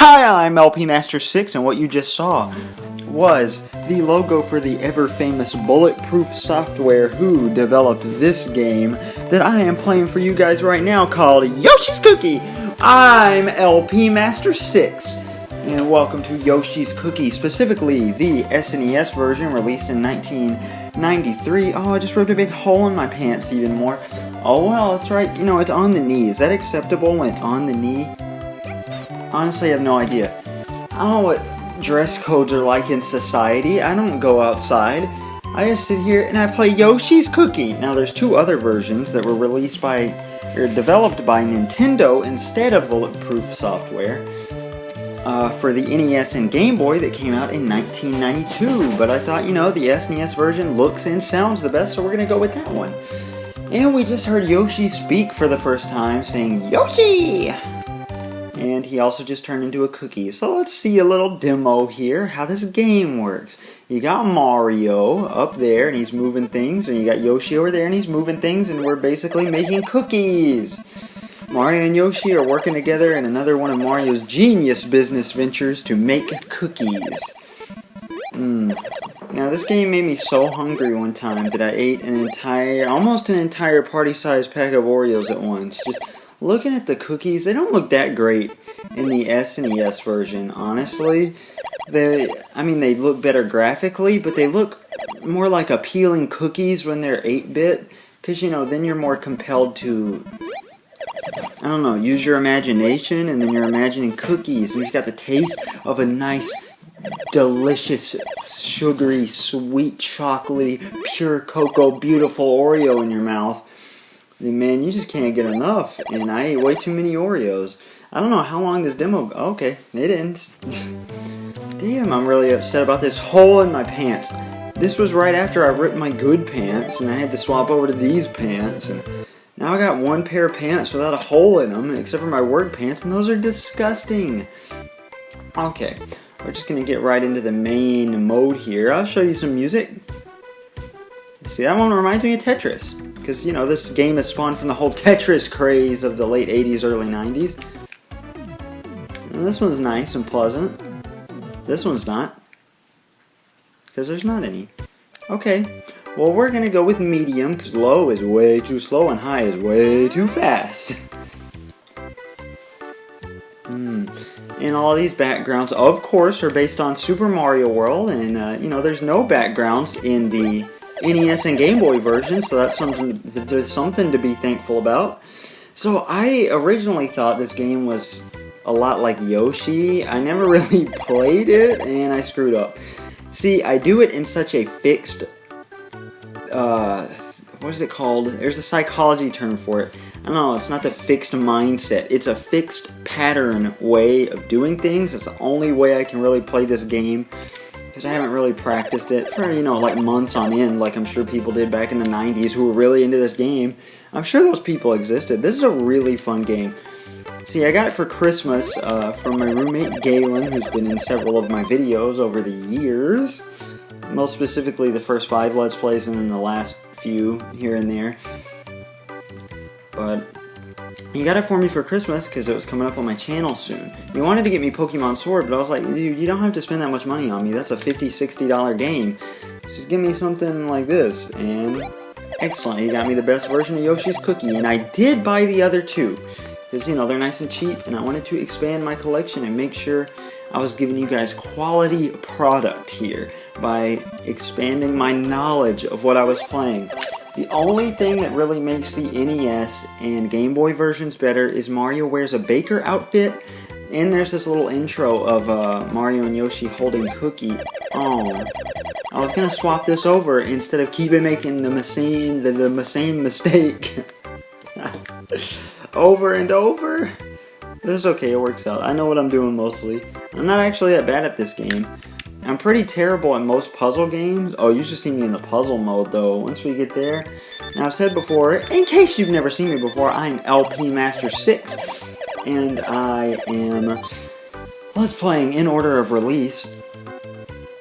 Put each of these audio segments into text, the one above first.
Hi, I'm LP Master 6, and what you just saw was the logo for the ever-famous Bulletproof Software who developed this game that I am playing for you guys right now called Yoshi's Cookie. I'm LP Master 6, and welcome to Yoshi's Cookie, specifically the SNES version released in 1993. Oh, I just ripped a big hole in my pants even more. Oh well, that's right, you know, it's on the knee. Is that acceptable when it's on the knee? Honestly, I have no idea. I don't know what dress codes are like in society. I don't go outside. I just sit here and I play Yoshi's Cookie. Now, there's two other versions that were released by, or developed by Nintendo instead of Bulletproof Software for the NES and Game Boy that came out in 1992. But I thought, you know, the SNES version looks and sounds the best, so we're going to go with that one. And we just heard Yoshi speak for the first time, saying, Yoshi! And he also just turned into a cookie. So let's see a little demo here, how this game works. You got Mario up there, and he's moving things, and you got Yoshi over there, and he's moving things, and we're basically making cookies. Mario and Yoshi are working together in another one of Mario's genius business ventures to make cookies. Now, this game made me so hungry one time that I ate almost an entire party-sized pack of Oreos at once. Just looking at the cookies, they don't look that great in the SNES version, honestly. They look better graphically, but they look more like appealing cookies when they're 8-bit, because, you know, then you're more compelled to, I don't know, use your imagination, and then you're imagining cookies, and you've got the taste of a nice, delicious, sugary, sweet, chocolatey, pure cocoa, beautiful Oreo in your mouth. And man, you just can't get enough, and I ate way too many Oreos. I don't know how long this demo... Okay, it ends. Damn, I'm really upset about this hole in my pants. This was right after I ripped my good pants, and I had to swap over to these pants, and now I got one pair of pants without a hole in them, except for my work pants, and those are disgusting. Okay, we're just going to get right into the main mode here. I'll show you some music. See, that one reminds me of Tetris. Because, you know, this game is spawned from the whole Tetris craze of the late 80s, early 90s. And this one's nice and pleasant. This one's not. Because there's not any. Okay. Well, we're going to go with medium, because low is way too slow and high is way too fast. And all these backgrounds, of course, are based on Super Mario World. And, you know, there's no backgrounds in the NES and Game Boy version, so that's something to be thankful about. So I originally thought this game was a lot like Yoshi. I never really played it, and I screwed up. See, I do it in such a fixed, what is it called? There's a psychology term for it. I don't know, it's not the fixed mindset. It's a fixed pattern way of doing things. It's the only way I can really play this game, because I haven't really practiced it for, you know, like months on end, like I'm sure people did back in the 90s who were really into this game. I'm sure those people existed. This is a really fun game. See, I got it for Christmas from my roommate Galen, who's been in several of my videos over the years. Most specifically the first 5 Let's Plays and then the last few here and there. But he got it for me for Christmas because it was coming up on my channel soon. He wanted to get me Pokemon Sword, but I was like, dude, you don't have to spend that much money on me. That's a $50, $60 game. Just give me something like this. And excellent. He got me the best version of Yoshi's Cookie. And I did buy the other two, because, you know, they're nice and cheap. And I wanted to expand my collection and make sure I was giving you guys quality product here by expanding my knowledge of what I was playing. The only thing that really makes the NES and Game Boy versions better is Mario wears a baker outfit, and there's this little intro of Mario and Yoshi holding Cookie. Oh, I was gonna swap this over instead of keeping making the same mistake over and over. This is okay, it works out. I know what I'm doing mostly. I'm not actually that bad at this game. I'm pretty terrible at most puzzle games. Oh, you should see me in the puzzle mode, though, once we get there. Now, I've said before, in case you've never seen me before, I'm LP Master 6, and I am Let's Playing in order of release.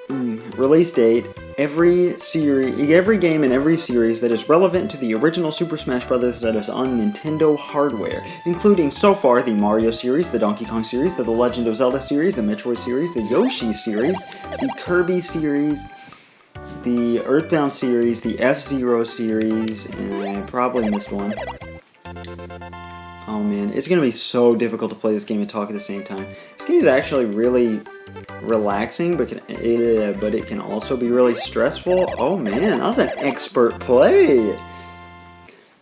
Release date, every game in every series that is relevant to the original Super Smash Bros. That is on Nintendo hardware, including so far the Mario series, the Donkey Kong series, the Legend of Zelda series, the Metroid series, the Yoshi series, the Kirby series, the Earthbound series, the F-Zero series, and I probably missed one. Oh man, it's gonna be so difficult to play this game and talk at the same time. This game is actually really relaxing, but it can also be really stressful. Oh man, that was an expert play!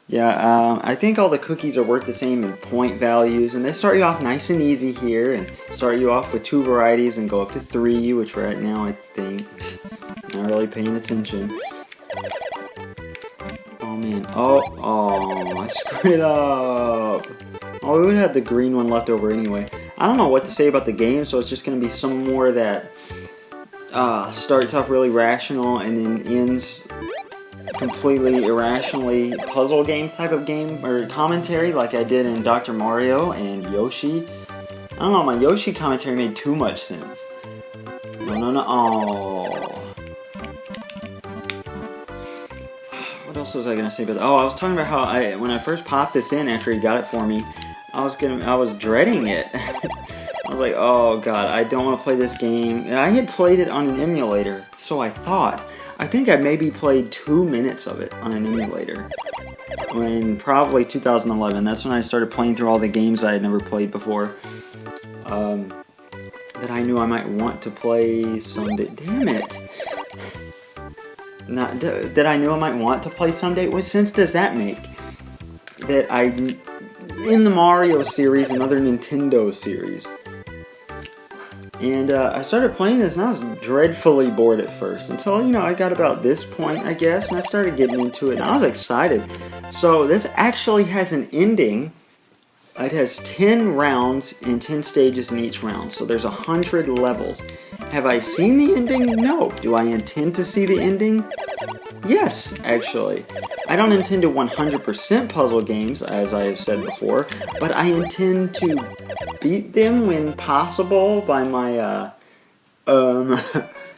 Yeah, I think all the cookies are worth the same in point values, and they start you off nice and easy here, and start you off with 2 varieties and go up to 3, which right now I think, not really paying attention. Oh man, oh, I screwed it up! Oh, we would have the green one left over anyway. I don't know what to say about the game, so it's just going to be some more that starts off really rational and then ends completely irrationally puzzle game type of game or commentary like I did in Dr. Mario and Yoshi. I don't know, my Yoshi commentary made too much sense. No, oh. What else was I going to say about that? Oh, I was talking about how when I first popped this in after he got it for me, I was dreading it. I was like, oh god, I don't want to play this game. I had played it on an emulator, so I thought. I think I maybe played 2 minutes of it on an emulator. In probably 2011. That's when I started playing through all the games I had never played before. That I knew I might want to play someday. Damn it! That I knew I might want to play someday. What sense does that make? That in the Mario series, another Nintendo series. And I started playing this and I was dreadfully bored at first. Until, I got about this point, I guess, and I started getting into it and I was excited. So this actually has an ending. It has 10 rounds and 10 stages in each round. So there's 100 levels. Have I seen the ending? No. Do I intend to see the ending? Yes, actually. I don't intend to 100% puzzle games, as I have said before, but I intend to beat them when possible by my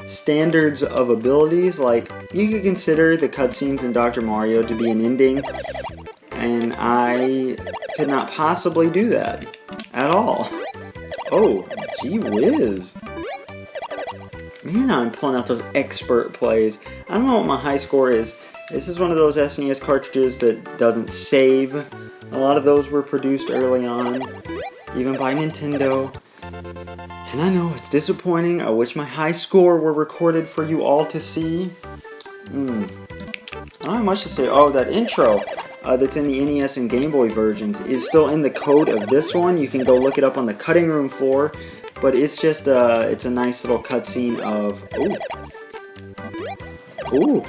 standards of abilities. Like, you could consider the cutscenes in Dr. Mario to be an ending, and I could not possibly do that at all. Oh, gee whiz. Man, I'm pulling out those expert plays. I don't know what my high score is. This is one of those SNES cartridges that doesn't save. A lot of those were produced early on, even by Nintendo. And I know, it's disappointing. I wish my high score were recorded for you all to see. I don't have much to say. Oh, that intro that's in the NES and Game Boy versions is still in the code of this one. You can go look it up on the cutting room floor. But it's just, it's a nice little cutscene of, ooh.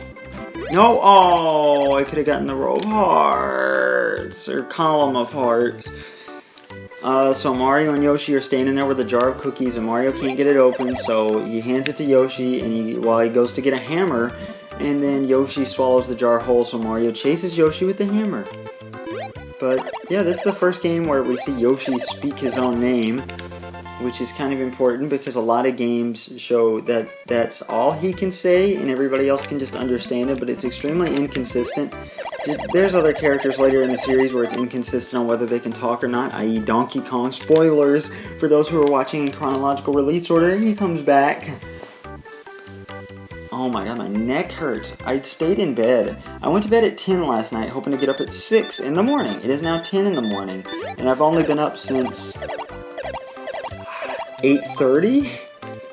No, oh, I could have gotten the row of hearts, or column of hearts. So Mario and Yoshi are standing there with a jar of cookies, and Mario can't get it open, so he hands it to Yoshi, and while he goes to get a hammer, and then Yoshi swallows the jar whole, so Mario chases Yoshi with the hammer. But, yeah, this is the first game where we see Yoshi speak his own name, which is kind of important because a lot of games show that that's all he can say and everybody else can just understand it, but it's extremely inconsistent. There's other characters later in the series where it's inconsistent on whether they can talk or not, i.e. Donkey Kong. Spoilers for those who are watching in chronological release order. He comes back. Oh my god, my neck hurts. I stayed in bed. I went to bed at 10 last night, hoping to get up at 6 in the morning. It is now 10 in the morning, and I've only been up since 8:30?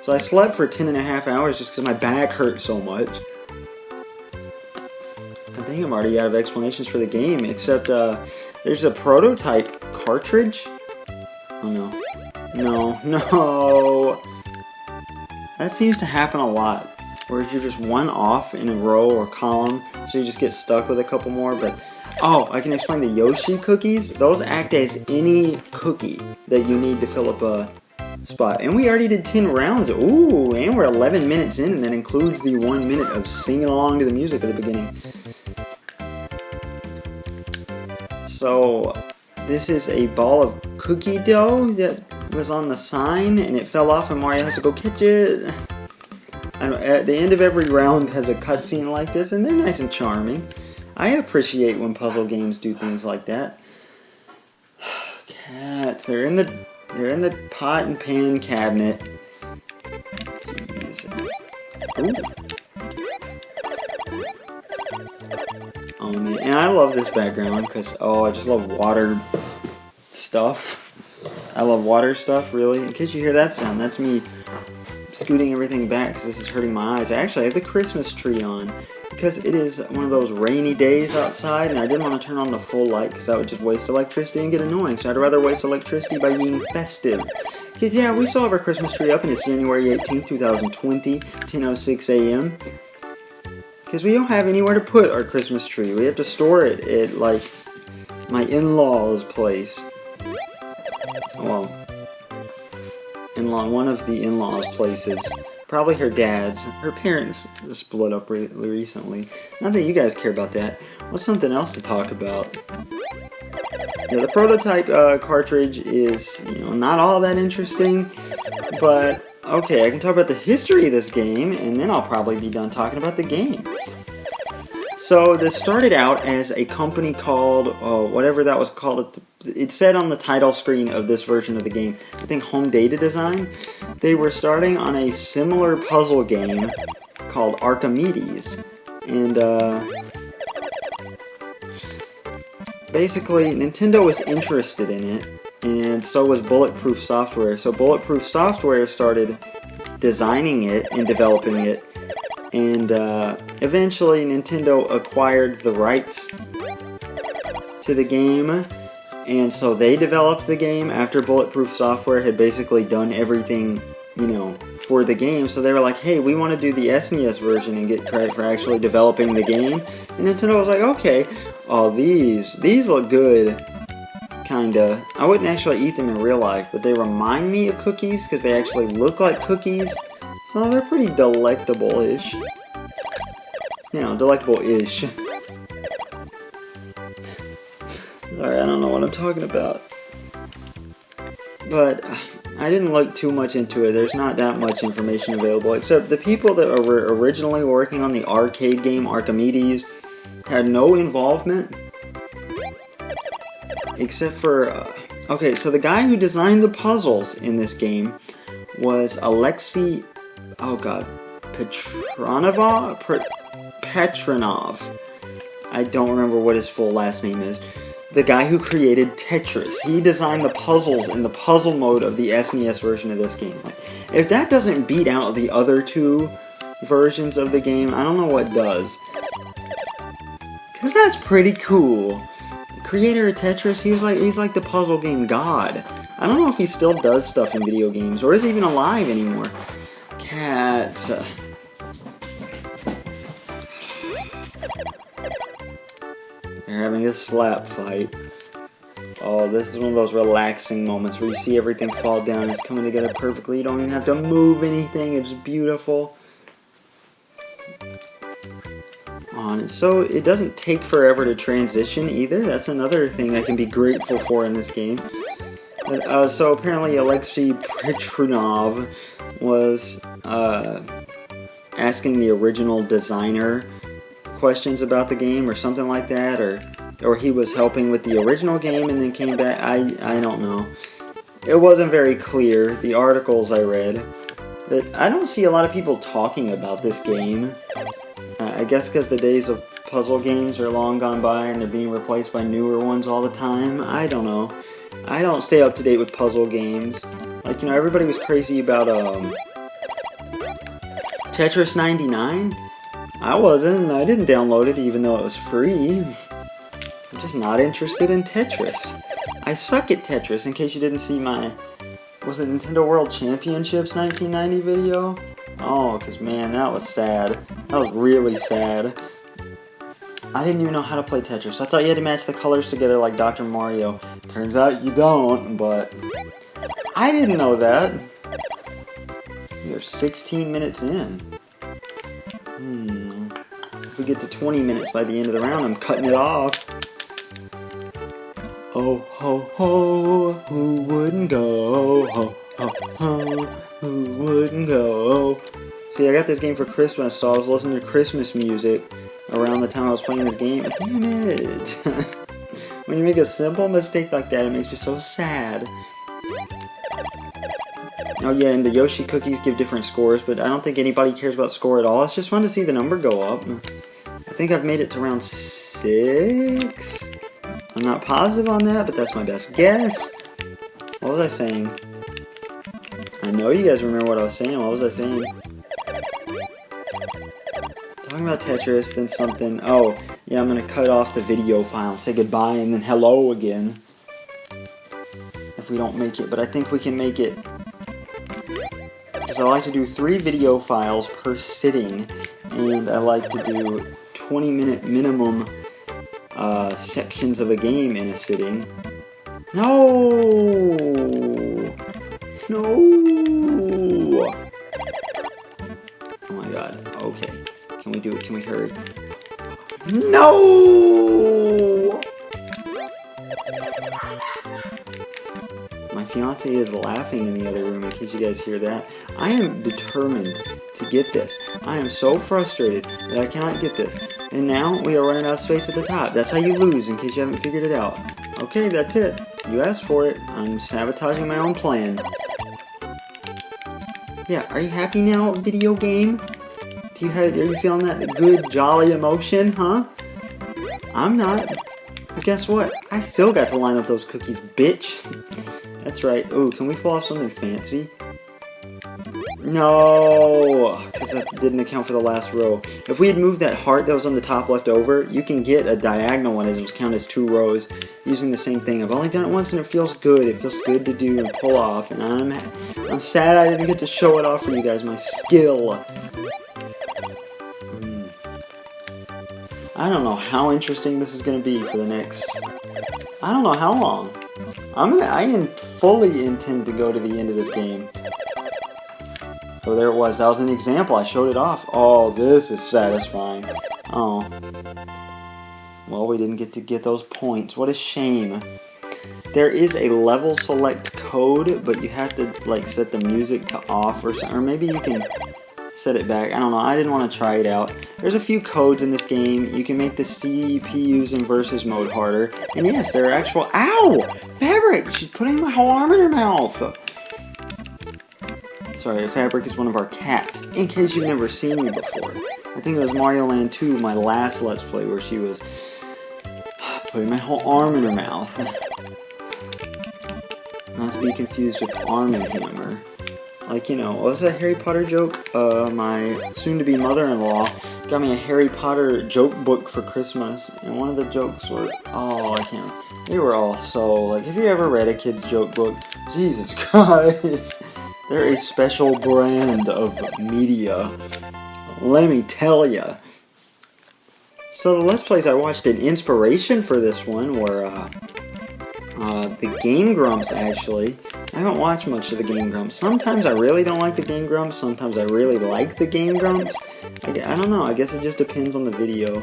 So I slept for 10 and a half hours just because my back hurt so much. I think I'm already out of explanations for the game, except there's a prototype cartridge. Oh no. That seems to happen a lot, where you're just one off in a row or column, so you just get stuck with a couple more, but oh, I can explain the Yoshi cookies. Those act as any cookie that you need to fill up a spot. And we already did 10 rounds. Ooh, and we're 11 minutes in, and that includes the 1 minute of singing along to the music at the beginning. So, this is a ball of cookie dough that was on the sign, and it fell off, and Mario has to go catch it. At the end of every round has a cutscene like this, and they're nice and charming. I appreciate when puzzle games do things like that. Cats, they're in the pot and pan cabinet. Jeez. Ooh. Oh man, and I love this background because I just love water stuff. I love water stuff, really. In case you hear that sound, that's me scooting everything back because this is hurting my eyes. Actually, I have the Christmas tree on because it is one of those rainy days outside, and I didn't want to turn on the full light because that would just waste electricity and get annoying. So I'd rather waste electricity by being festive. Because yeah, we still have our Christmas tree up, and it's January 18th, 2020, 10:06 a.m. Because we don't have anywhere to put our Christmas tree. We have to store it at, like, my in-laws' place. Well, one of the in-laws' places. Probably her dad's. Her parents split up recently. Not that you guys care about that. What's something else to talk about? Yeah, the prototype cartridge is, not all that interesting, but okay, I can talk about the history of this game, and then I'll probably be done talking about the game. So this started out as a company called, whatever that was called. It said on the title screen of this version of the game, I think Home Data Design. They were starting on a similar puzzle game called Archimedes. And basically, Nintendo was interested in it, and so was Bulletproof Software. So Bulletproof Software started designing it and developing it, and eventually Nintendo acquired the rights to the game, and so they developed the game after Bulletproof Software had basically done everything, for the game. So they were like, hey, we want to do the SNES version and get credit for actually developing the game. And Nintendo was like, okay, these look good. Kinda. I wouldn't actually eat them in real life, but they remind me of cookies because they actually look like cookies. So they're pretty delectable-ish. Delectable-ish. Sorry, I don't know what I'm talking about. But I didn't look too much into it. There's not that much information available, except the people that were originally working on the arcade game Archimedes had no involvement. Except for... okay, so the guy who designed the puzzles in this game was Alexei... oh god. Petronov. I don't remember what his full last name is. The guy who created Tetris. He designed the puzzles in the puzzle mode of the SNES version of this game. If that doesn't beat out the other two versions of the game, I don't know what does. Because that's pretty cool. The creator of Tetris, he's like the puzzle game god. I don't know if he still does stuff in video games, or is even alive anymore. Cats. They're having a slap fight. Oh, this is one of those relaxing moments where you see everything fall down. It's coming together perfectly. You don't even have to move anything. It's beautiful. And so it doesn't take forever to transition either. That's another thing I can be grateful for in this game. So apparently Alexei Petronov was asking the original designer questions about the game or something like that, or he was helping with the original game and then came back. I don't know. It wasn't very clear, the articles I read. But I don't see a lot of people talking about this game. I guess because the days of puzzle games are long gone by and they're being replaced by newer ones all the time. I don't know. I don't stay up to date with puzzle games. Like, everybody was crazy about Tetris 99. I wasn't, and I didn't download it even though it was free. I'm just not interested in Tetris. I suck at Tetris, in case you didn't see my... was it Nintendo World Championships 1990 video? Oh, because man, that was sad. That was really sad. I didn't even know how to play Tetris. I thought you had to match the colors together like Dr. Mario. Turns out you don't, but... I didn't know that. You're 16 minutes in. If we get to 20 minutes by the end of the round, I'm cutting it off. Oh, ho, ho, who wouldn't go? Ho, ho, ho, who wouldn't go? See, I got this game for Christmas, so I was listening to Christmas music around the time I was playing this game. Damn it! When you make a simple mistake like that, it makes you so sad. Oh yeah, and the Yoshi cookies give different scores, but I don't think anybody cares about score at all. It's just fun to see the number go up. I think I've made it to round 6. I'm not positive on that, but that's my best guess. What was I saying? I know you guys remember what I was saying. What was I saying? Talking about Tetris, then something. Oh, yeah, I'm going to cut off the video file and say goodbye and then hello again. If we don't make it, but I think we can make it. Because I like to do 3 video files per sitting, and I like to do 20-minute minimum sections of a game in a sitting. No! No! Oh my god. Okay. Can we do it? Can we hurry? No! My fiance is laughing in the other room, in case you guys hear that. I am determined to get this. I am so frustrated that I cannot get this. And now we are running out of space at the top. That's how you lose, in case you haven't figured it out. Okay, that's it. You asked for it. I'm sabotaging my own plan. Yeah, are you happy now, video game? Are you feeling that good, jolly emotion, huh? I'm not. But guess what? I still got to line up those cookies, bitch. That's right. Ooh, can we pull off something fancy? No, because that didn't account for the last row. If we had moved that heart that was on the top left over, you can get a diagonal one. It'll count as 2 rows using the same thing. I've only done it once and it feels good. It feels good to do and pull off. And I'm sad I didn't get to show it off for you guys, my skill. I don't know how interesting this is going to be for the next... I don't know how long. I fully intend to go to the end of this game. Oh, there it was. That was an example. I showed it off. Oh, this is satisfying. Oh. Well, we didn't get to get those points. What a shame. There is a level select code, but you have to, like, set the music to off or something. Or maybe you can set it back. I don't know. I didn't want to try it out. There's a few codes in this game. You can make the CPUs in versus mode harder. And yes, there are actual... Ow! Fabric! She's putting my whole arm in her mouth! Sorry, Fabric is one of our cats, in case you've never seen me before. I think it was Mario Land 2, my last Let's Play, where she was putting my whole arm in her mouth. Not to be confused with Arm & Hammer. Like, you know, what was that Harry Potter joke? My soon-to-be mother-in-law got me a Harry Potter joke book for Christmas, and one of the jokes were, oh, I can't, they were all so, like, have you ever read a kid's joke book? Jesus Christ. They're a special brand of media. Let me tell ya. So the Let's Plays I watched in inspiration for this one were the Game Grumps, actually. I haven't watched much of the Game Grumps. Sometimes I really don't like the Game Grumps. Sometimes I really like the Game Grumps. I don't know. I guess it just depends on the video.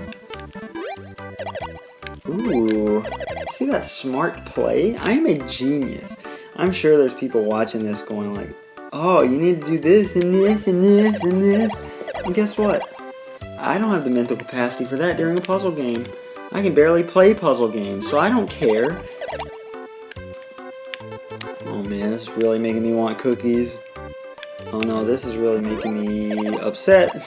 Ooh. See that smart play? I am a genius. I'm sure there's people watching this going like, oh, you need to do this and this and this and this. And guess what? I don't have the mental capacity for that during a puzzle game. I can barely play puzzle games, so I don't care. Oh man, this is really making me want cookies. Oh no, this is really making me upset.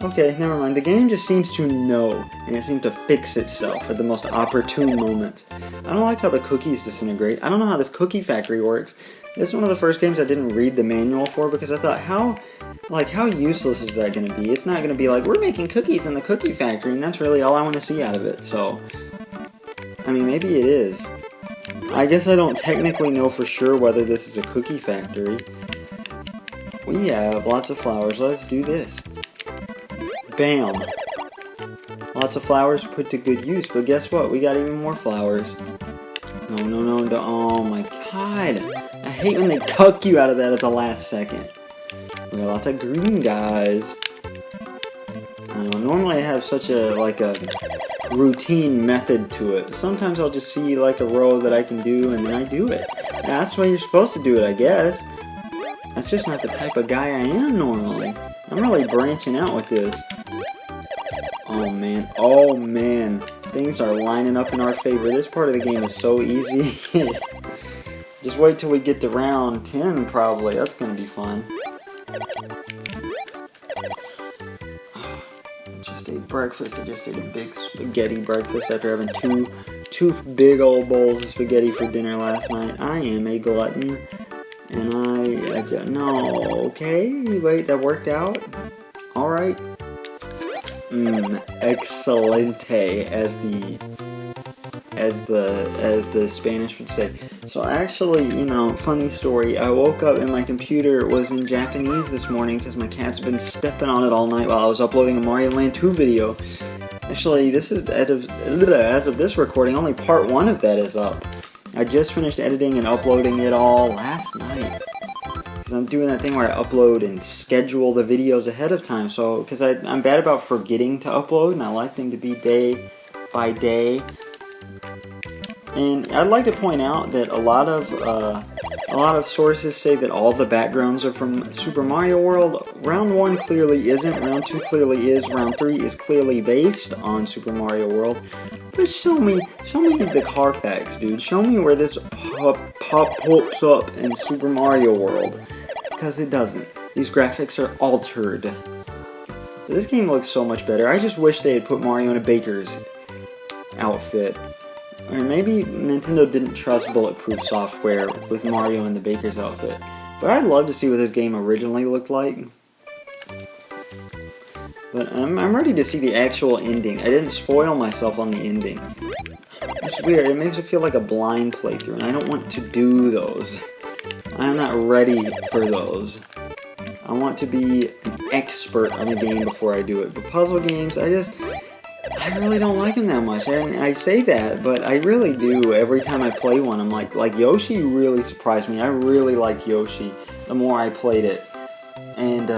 Okay, never mind. The game just seems to know, and it seems to fix itself at the most opportune moments. I don't like how the cookies disintegrate. I don't know how this cookie factory works. This is one of the first games I didn't read the manual for because I thought, how useless is that going to be? It's not going to be like, we're making cookies in the cookie factory, and that's really all I want to see out of it, so... I mean, maybe it is. I guess I don't technically know for sure whether this is a cookie factory. We have lots of flowers. Let's do this. Bam! Lots of flowers put to good use, but guess what? We got even more flowers. No, oh my god! I hate when they cuck you out of that at the last second. We got lots of green guys. Normally I have such a routine method to it. Sometimes I'll just see like a row that I can do and then I do it. That's the way you're supposed to do it, I guess. That's just not the type of guy I am normally. I'm really branching out with this. Oh man, things are lining up in our favor. This part of the game is so easy. Just wait till we get to round 10 probably. That's gonna be fun. Just ate breakfast. I just ate a big spaghetti breakfast after having two big old bowls of spaghetti for dinner last night. I am a glutton. And no, okay, wait, that worked out? Alright. Excelente, as the Spanish would say. So actually, you know, funny story, I woke up and my computer was in Japanese this morning because my cat's been stepping on it all night while I was uploading a Mario Land 2 video. Actually, this is, as of this recording, only part 1 of that is up. I just finished editing and uploading it all last night. Because I'm doing that thing where I upload and schedule the videos ahead of time. So, because I'm bad about forgetting to upload, and I like them to be day by day. And I'd like to point out that a lot of sources say that all the backgrounds are from Super Mario World. Round 1 clearly isn't. Round 2 clearly is. Round 3 is clearly based on Super Mario World. But show me the Carfax, dude. Show me where this pops up in Super Mario World. Because it doesn't. These graphics are altered. This game looks so much better. I just wish they had put Mario in a baker's outfit. Or maybe Nintendo didn't trust bulletproof software with Mario in the baker's outfit. But I'd love to see what this game originally looked like. But I'm ready to see the actual ending. I didn't spoil myself on the ending. It's weird. It makes it feel like a blind playthrough, and I don't want to do those. I'm not ready for those. I want to be an expert on the game before I do it. But puzzle games, I really don't like them that much. And I say that, but I really do. Every time I play one, I'm like Yoshi really surprised me. I really liked Yoshi the more I played it. And,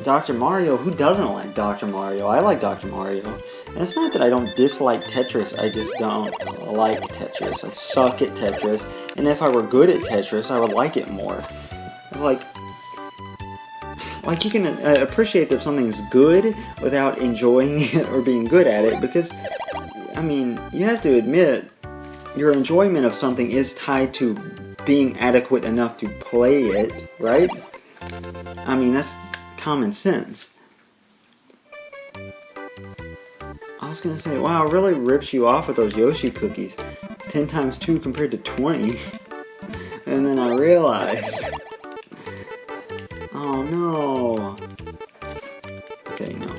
Dr. Mario, who doesn't like Dr. Mario? I like Dr. Mario. And it's not that I don't dislike Tetris, I just don't like Tetris. I suck at Tetris, and if I were good at Tetris, I would like it more. Like you can appreciate that something's good without enjoying it or being good at it, because, I mean, you have to admit, your enjoyment of something is tied to being adequate enough to play it, right? I mean, that's common sense. I was gonna say, wow, it really rips you off with those Yoshi cookies. 10 times 2 compared to 20. And then I realized, oh no. Okay, no.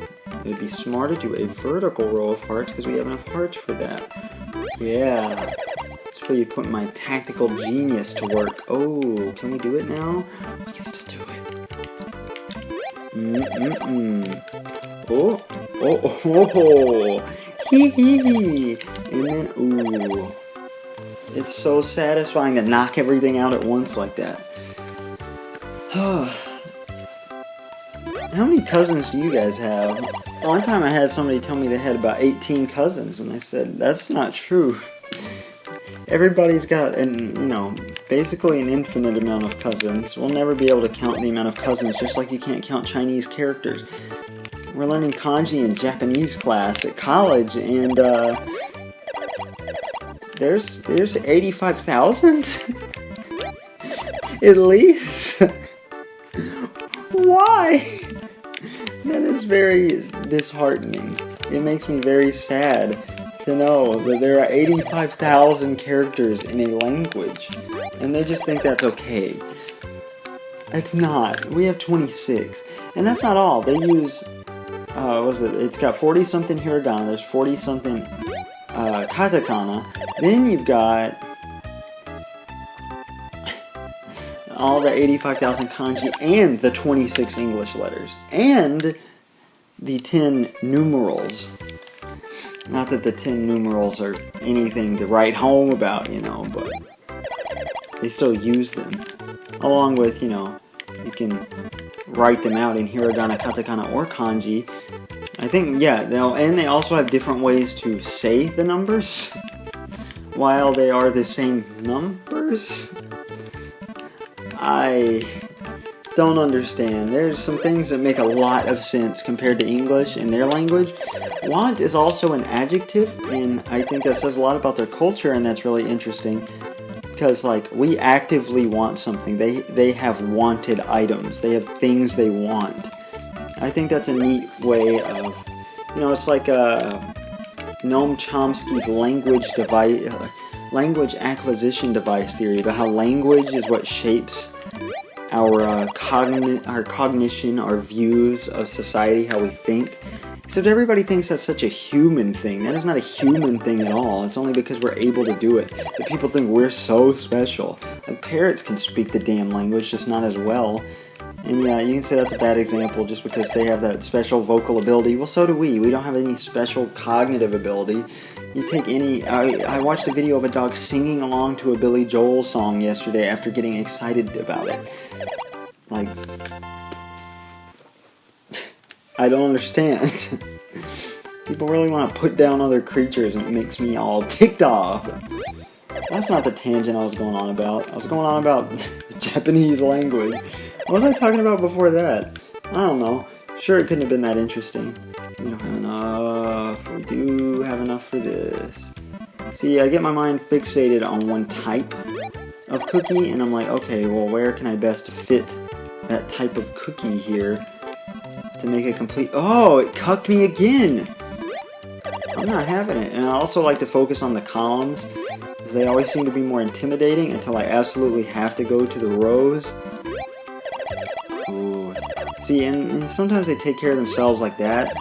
It would be smart to do a vertical row of hearts because we have enough hearts for that. Yeah. That's where you put my tactical genius to work. Oh, can we do it now? We can still do it. Oh, hee hee hee. And then, ooh. It's so satisfying to knock everything out at once like that. How many cousins do you guys have? One time I had somebody tell me they had about 18 cousins, and I said, that's not true. Everybody's got, basically an infinite amount of cousins. We'll never be able to count the amount of cousins, just like you can't count Chinese characters. We're learning kanji in Japanese class at college, and there's 85,000? At least? Why? That is very disheartening. It makes me very sad to know that there are 85,000 characters in a language, and they just think that's okay. It's not. We have 26, and that's not all. They use, it's got 40-something hiragana, there's 40-something katakana, then you've got all the 85,000 kanji and the 26 English letters, and the 10 numerals. Not that the 10 numerals are anything to write home about, but they still use them. Along with, you can write them out in hiragana, katakana, or kanji. I think, yeah, and they also have different ways to say the numbers while they are the same numbers. don't understand. There's some things that make a lot of sense compared to English in their language. Want is also an adjective, and I think that says a lot about their culture, and that's really interesting. Because, like, we actively want something. They have wanted items. They have things they want. I think that's a neat way of, it's like Noam Chomsky's language acquisition device theory about how language is what shapes our cognition, our views of society, how we think. Except everybody thinks that's such a human thing. That is not a human thing at all. It's only because we're able to do it that people think we're so special. Like, parrots can speak the damn language, just not as well. And yeah, you can say that's a bad example just because they have that special vocal ability. Well, so do we. We don't have any special cognitive ability. You take any... I watched a video of a dog singing along to a Billy Joel song yesterday after getting excited about it. Like... I don't understand. People really want to put down other creatures and it makes me all ticked off. That's not the tangent I was going on about. I was going on about the Japanese language. What was I talking about before that? I don't know. Sure, it couldn't have been that interesting. We don't have enough. We do have enough for this. See, I get my mind fixated on one type of cookie, and I'm like, okay, well, where can I best fit that type of cookie here to make it complete? Oh, it cucked me again! I'm not having it. And I also like to focus on the columns, because they always seem to be more intimidating until I absolutely have to go to the rows. Ooh. See, and sometimes they take care of themselves like that.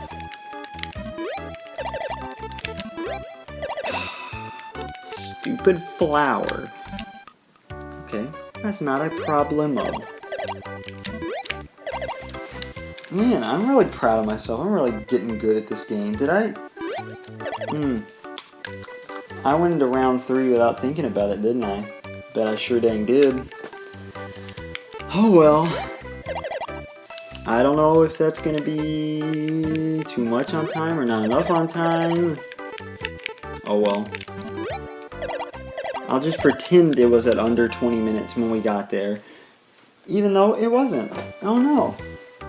Stupid flower. Okay, that's not a problemo. Man, I'm really proud of myself. I'm really getting good at this game. Did I? I went into round 3 without thinking about it, didn't I? Bet I sure dang did. Oh well. I don't know if that's gonna be too much on time or not enough on time. Oh well. I'll just pretend it was at under 20 minutes when we got there. Even though it wasn't. Oh no.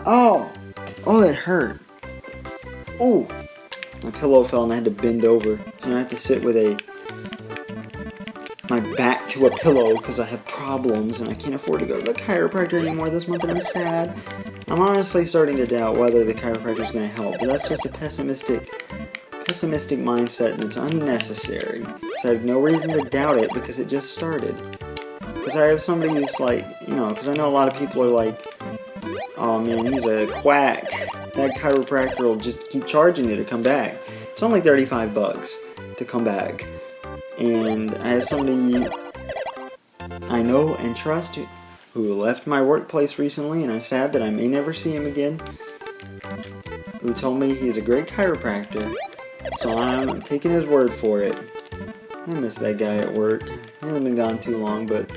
Oh, that hurt. Oh, my pillow fell and I had to bend over. And I have to sit with my back to a pillow because I have problems and I can't afford to go to the chiropractor anymore this month and I'm sad. I'm honestly starting to doubt whether the chiropractor is going to help, but that's just a pessimistic mindset and it's unnecessary. So I have no reason to doubt it because it just started. Because I have somebody who's like, because I know a lot of people are like, oh man, he's a quack. That chiropractor will just keep charging you to come back. It's only $35 to come back. And I have somebody I know and trust who left my workplace recently, and I'm sad that I may never see him again, who told me he's a great chiropractor. So I'm taking his word for it. I miss that guy at work. He hasn't been gone too long, but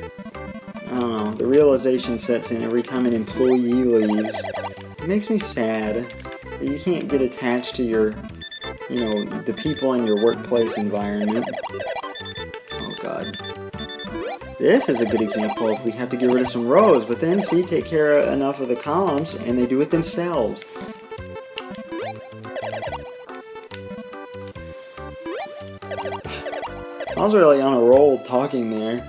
I don't know. The realization sets in every time an employee leaves. It makes me sad that you can't get attached to your, the people in your workplace environment. Oh God. This is a good example of we have to get rid of some rows, but then see, take care of enough of the columns and they do it themselves. I was really on a roll talking there.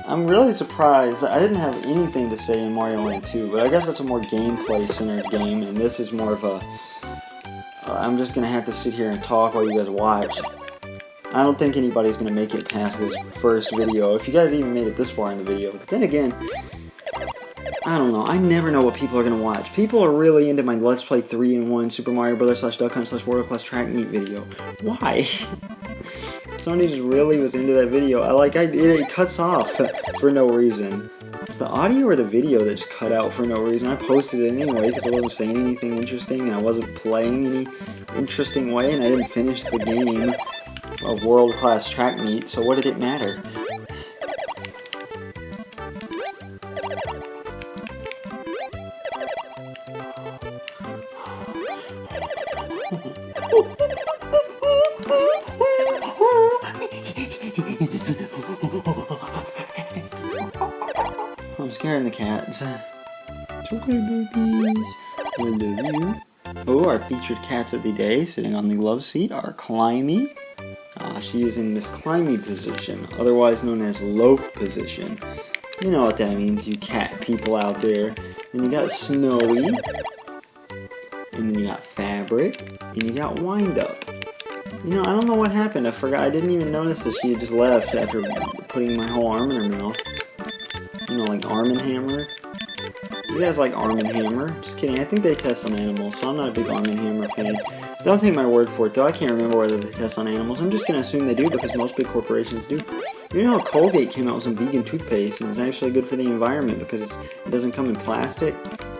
I'm really surprised. I didn't have anything to say in Mario Land 2, but I guess that's a more gameplay-centered game, and this is more of a... I'm just going to have to sit here and talk while you guys watch. I don't think anybody's going to make it past this first video, if you guys even made it this far in the video. But then again, I don't know. I never know what people are going to watch. People are really into my Let's Play 3-in-1 Super Mario Bros. /Duck Hunt /World-Class Track Meet video. Why? Somebody just really was into that video. It cuts off for no reason. It's the audio or the video that just cut out for no reason. I posted it anyway because I wasn't saying anything interesting and I wasn't playing any interesting way and I didn't finish the game of World-Class Track Meet, so what did it matter? I'm scaring the cats. It's okay, babies. I love you. Oh, our featured cats of the day, sitting on the love seat, are Climby. She is in Miss Climby position, otherwise known as loaf position. You know what that means, you cat people out there. Then you got Snowy, and then you got Fabric, and you got Wind Up. You know, I don't know what happened. I forgot. I didn't even notice that she had just left after putting my whole arm in her mouth. You know, like Arm & Hammer. You guys like Arm & Hammer? Just kidding. I think they test on animals, so I'm not a big Arm & Hammer fan. Don't take my word for it, though. I can't remember whether they test on animals. I'm just going to assume they do because most big corporations do. You know how Colgate came out with some vegan toothpaste and it's actually good for the environment because it doesn't come in plastic?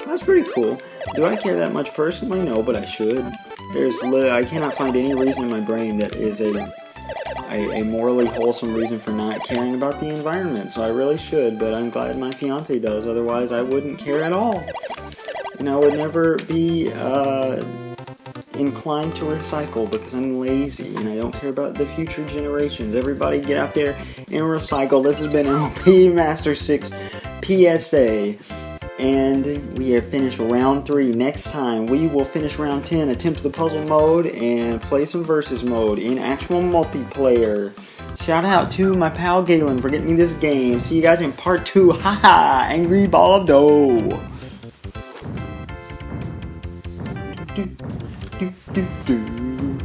That's pretty cool. Do I care that much personally? No, but I should. I cannot find any reason in my brain that is a morally wholesome reason for not caring about the environment. So I really should, but I'm glad my fiance does. Otherwise, I wouldn't care at all. And I would never be inclined to recycle because I'm lazy and I don't care about the future generations. Everybody get out there and recycle. This has been LP Master 6 PSA. And we have finished round 3. Next time, we will finish round 10, attempt the puzzle mode, and play some versus mode in actual multiplayer. Shout out to my pal Galen for getting me this game. See you guys in part 2. Haha! Angry ball of dough. Do, do, do, do.